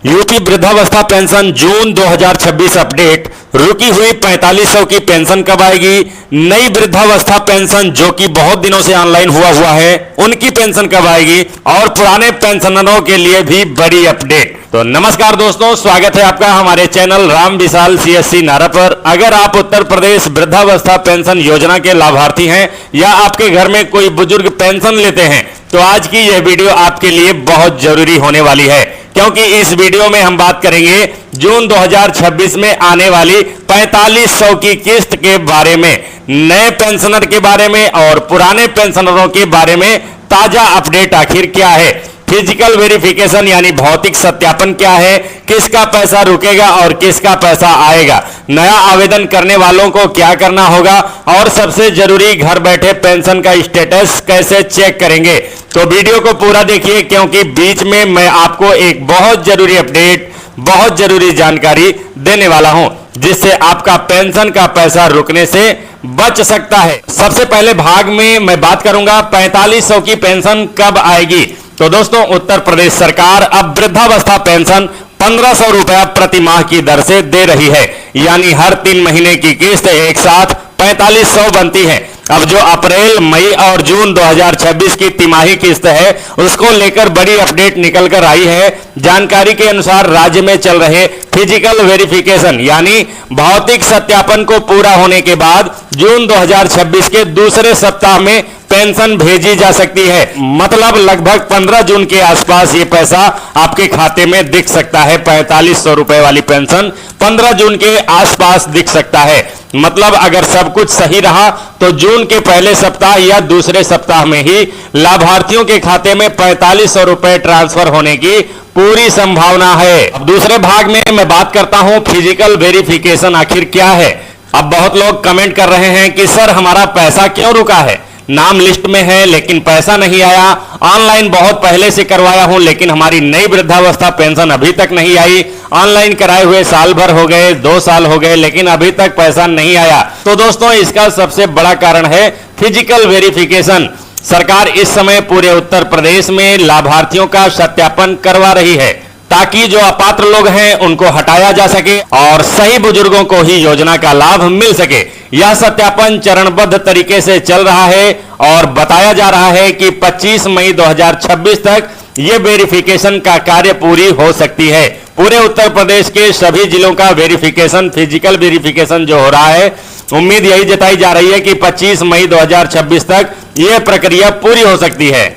UP वृद्धावस्था pension जून 2026 update. रुकी हुई 4500 की पेंशन कब आएगी? नई वृद्धावस्था पेंशन जो कि बहुत दिनों से ऑनलाइन हुआ है उनकी पेंशन कब आएगी? और पुराने पेंशनरों के लिए भी बड़ी अपडेट। तो नमस्कार दोस्तों, स्वागत है आपका हमारे चैनल राम विशाल CSC नारा पर। अगर आप उत्तर प्रदेश वृद्धावस्था पेंशन योजना के लाभार्थी हैं या आपके घर में कोई बुजुर्ग पेंशन लेते हैं तो आज की यह वीडियो आपके लिए बहुत जरूरी होने वाली है, क्योंकि इस वीडियो में हम बात करेंगे जून 2026 में आने वाली 4500 की किस्त के बारे में, नए पेंशनर के बारे में और पुराने पेंशनरों के बारे में ताजा अपडेट आखिर क्या है। फिजिकल वेरिफिकेशन यानी भौतिक सत्यापन क्या है, किसका पैसा रुकेगा और किसका पैसा आएगा, नया आवेदन करने वालों को क्या करना होगा और सबसे जरूरी घर बैठे पेंशन का स्टेटस कैसे चेक करेंगे। तो वीडियो को पूरा देखिए, क्योंकि बीच में मैं आपको एक बहुत जरूरी अपडेट, बहुत जरूरी जानकारी देने वाला हूं जिससे आपका पेंशन का पैसा रुकने से बच सकता है। सबसे पहले भाग में मैं बात करूंगा 4500 की पेंशन कब आएगी। तो दोस्तों, उत्तर प्रदेश सरकार अब वृद्धावस्था पेंशन 1500 रुपया प्रति माह की दर से दे रही है, यानी हर 3 महीने की किस्त एक साथ 4500 बनती है। अब जो अप्रैल, मई और जून 2026 की तिमाही किस्त है उसको लेकर बड़ी अपडेट निकल कर आई है। जानकारी के अनुसार राज्य में चल रहे फिजिकल वेरिफिकेशन यानी भौतिक सत्यापन को पूरा होने के बाद जून 2026 के दूसरे सप्ताह में पेंशन भेजी जा सकती है। मतलब लगभग 15 जून के आसपास ये पैसा आपके खाते में दिख सकता है। 4500 रुपए वाली पेंशन 15 जून के आसपास दिख सकता है। मतलब अगर सब कुछ सही रहा तो जून के पहले सप्ताह या दूसरे सप्ताह में ही लाभार्थियों के खाते में 4500 रुपए ट्रांसफर होने की पूरी संभावना है। अब दूसरे भाग में मैं बात करता हूं फिजिकल वेरिफिकेशन आखिर क्या है। अब बहुत लोग कमेंट कर रहे हैं कि सर हमारा पैसा क्यों रुका है, नाम लिस्ट में है लेकिन पैसा नहीं आया, ऑनलाइन बहुत पहले से करवाया हूं लेकिन हमारी नई वृद्धावस्था पेंशन अभी तक नहीं आई, ऑनलाइन कराए हुए साल भर हो गए, 2 साल हो गए लेकिन अभी तक पैसा नहीं आया। तो दोस्तों, इसका सबसे बड़ा कारण है फिजिकल वेरिफिकेशन। सरकार इस समय पूरे उत्तर प्रदेश में लाभार्थियों का सत्यापन करवा रही है ताकि जो अपात्र लोग हैं उनको हटाया जा सके और सही बुजुर्गों को ही योजना का लाभ मिल सके। यह सत्यापन चरणबद्ध तरीके से चल रहा है और बताया जा रहा है कि 25 मई 2026 तक यह वेरिफिकेशन का कार्य पूरी हो सकती है। पूरे उत्तर प्रदेश के सभी जिलों का वेरिफिकेशन, फिजिकल वेरिफिकेशन जो हो रहा है, उम्मीद यही जताई जा रही है कि 25 मई 2026 तक यह प्रक्रिया पूरी हो सकती है।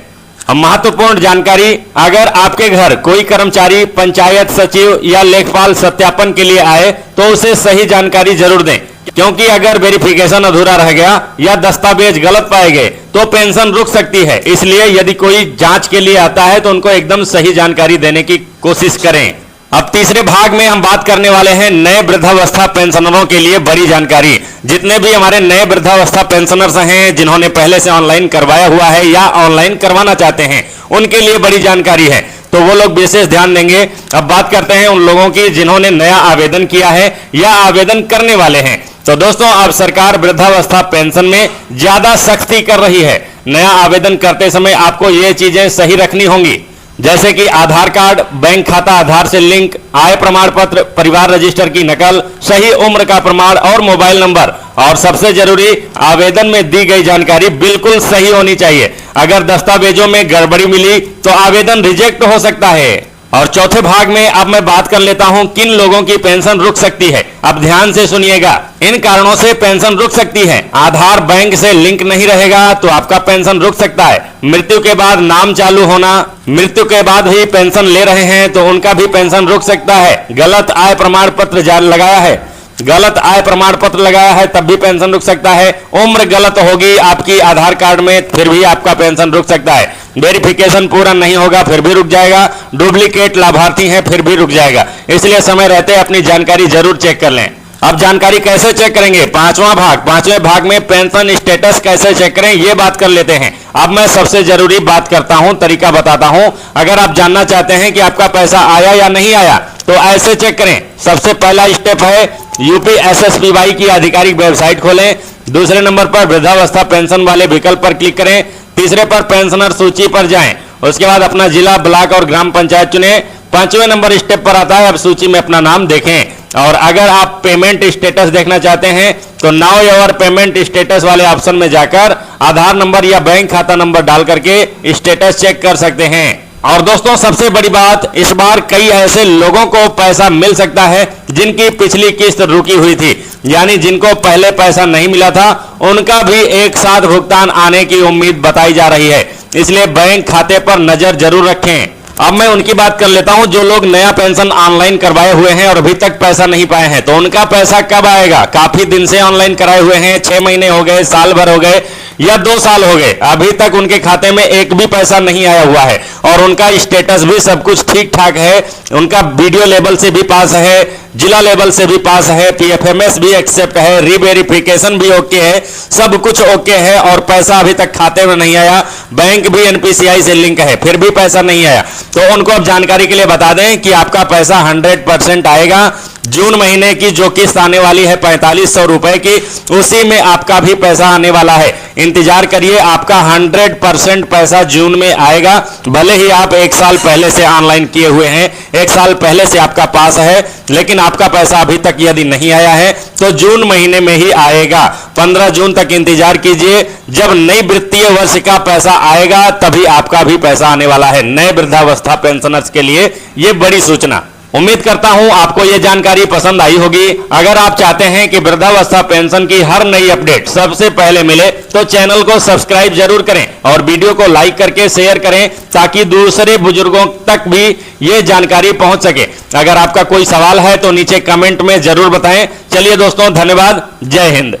अब महत्वपूर्ण जानकारी, अगर आपके घर कोई कर्मचारी पंचायत सचिव या लेखपाल सत्यापन के लिए आए तो उसे सही जानकारी जरूर दें, क्योंकि अगर वेरिफिकेशन अधूरा रह गया या दस्तावेज गलत पाए गए तो पेंशन रुक सकती है। इसलिए यदि कोई जांच के लिए आता है तो उनको एकदम सही जानकारी देने की कोशिश करें। अब तीसरे भाग में हम बात करने वाले हैं नए वृद्धावस्था पेंशनरों के लिए बड़ी जानकारी। जितने भी हमारे नए वृद्धावस्था पेंशनर्स हैं जिन्होंने पहले से ऑनलाइन करवाया हुआ है या ऑनलाइन करवाना चाहते हैं, उनके लिए बड़ी जानकारी है, तो वो लोग विशेष ध्यान देंगे। अब बात करते हैं उन लोगों की जिन्होंने नया आवेदन किया है या आवेदन करने वाले हैं। तो दोस्तों, अब सरकार वृद्धावस्था पेंशन में ज्यादा सख्ती कर रही है। नया आवेदन करते समय आपको ये चीजें सही रखनी होंगी, जैसे कि आधार कार्ड, बैंक खाता आधार से लिंक, आय प्रमाण पत्र, परिवार रजिस्टर की नकल, सही उम्र का प्रमाण और मोबाइल नंबर। और सबसे जरूरी, आवेदन में दी गई जानकारी बिल्कुल सही होनी चाहिए। अगर दस्तावेजों में गड़बड़ी मिली तो आवेदन रिजेक्ट हो सकता है। और चौथे भाग में अब मैं बात कर लेता हूं किन लोगों की पेंशन रुक सकती है। अब ध्यान से सुनिएगा, इन कारणों से पेंशन रुक सकती है। आधार बैंक से लिंक नहीं रहेगा तो आपका पेंशन रुक सकता है। मृत्यु के बाद नाम चालू होना, मृत्यु के बाद ही पेंशन ले रहे हैं तो उनका भी पेंशन रुक सकता है। गलत आय प्रमाण पत्र लगाया है, गलत आय प्रमाण पत्र लगाया है तब भी पेंशन रुक सकता है। उम्र गलत होगी आपकी आधार कार्ड में फिर भी आपका पेंशन रुक सकता है। वेरिफिकेशन पूरा नहीं होगा फिर भी रुक जाएगा। डुप्लीकेट लाभार्थी हैं फिर भी रुक जाएगा। इसलिए समय रहते अपनी जानकारी जरूर चेक कर लें। अब जानकारी कैसे चेक करेंगे, पांचवें भाग में पेंशन स्टेटस कैसे चेक करें ये बात कर लेते हैं। अब मैं सबसे जरूरी बात करता हूं, तरीका बताता हूं। अगर आप जानना चाहते हैं कि आपका पैसा आया या नहीं आया तो ऐसे चेक करें। सबसे पहला स्टेप है यूपी SSBY की आधिकारिक वेबसाइट खोलें। दूसरे नंबर पर वृद्धावस्था पेंशन वाले विकल्प पर क्लिक करें। तीसरे पर पेंशनर सूची पर जाएं। उसके बाद अपना जिला, ब्लॉक और ग्राम पंचायत चुने। 5वें नंबर स्टेप पर आता है, अब सूची में अपना नाम देखें। और अगर आप पेमेंट स्टेटस देखना चाहते हैं तो नाउ योर पेमेंट स्टेटस वाले ऑप्शन में जाकर आधार नंबर या बैंक खाता नंबर डाल करके स्टेटस चेक कर सकते हैं। और दोस्तों सबसे बड़ी बात, इस बार कई ऐसे लोगों को पैसा मिल सकता है जिनकी पिछली किस्त रुकी हुई थी, यानी जिनको पहले पैसा नहीं मिला था उनका भी एक साथ भुगतान आने की उम्मीद बताई जा रही है, इसलिए बैंक खाते पर नजर जरूर रखें। अब मैं उनकी बात कर लेता हूं जो लोग नया पेंशन ऑनलाइन करवाए हुए हैं और अभी तक पैसा नहीं पाए हैं, तो उनका पैसा कब आएगा? काफी दिन से ऑनलाइन कराए हुए हैं, 6 महीने हो गए, साल भर हो गए या 2 साल हो गए, अभी तक उनके खाते में एक भी पैसा नहीं आया हुआ है और उनका स्टेटस भी सब कुछ ठीक ठाक है, उनका वीडियो लेवल से भी पास है, जिला लेवल से भी पास है, पीएफएमएस भी एक्सेप्ट है, रीवेरिफिकेशन भी ओके है, सब कुछ ओके है और पैसा अभी तक खाते में नहीं आया, बैंक भी एनपीसीआई से लिंक है, फिर भी पैसा नहीं आया, तो उनको अब जानकारी के लिए बता दें कि आपका पैसा 100% आएगा। जून महीने की जो किस्त आने वाली है 4500 रुपए की, उसी में आपका भी पैसा आने वाला है। इंतजार करिए, आपका 100% पैसा जून में आएगा। भले ही आप 1 साल पहले से ऑनलाइन किए हुए हैं, 1 साल पहले से आपका पास है, लेकिन आपका पैसा अभी तक यदि नहीं आया है तो जून महीने में ही आएगा। 15 जून तक इंतजार कीजिए, जब नई वित्तीय वर्ष का पैसा आएगा तभी आपका भी पैसा आने वाला है। नए वृद्धावस्था पेंशनर्स के लिए यह बड़ी सूचना। उम्मीद करता हूं आपको यह जानकारी पसंद आई होगी। अगर आप चाहते हैं कि वृद्धावस्था पेंशन की हर नई अपडेट सबसे पहले मिले तो चैनल को सब्सक्राइब जरूर करें और वीडियो को लाइक करके शेयर करें ताकि दूसरे बुजुर्गों तक भी यह जानकारी पहुंच सके। अगर आपका कोई सवाल है तो नीचे कमेंट में जरूर बताएं। चलिए दोस्तों, धन्यवाद। जय हिंद।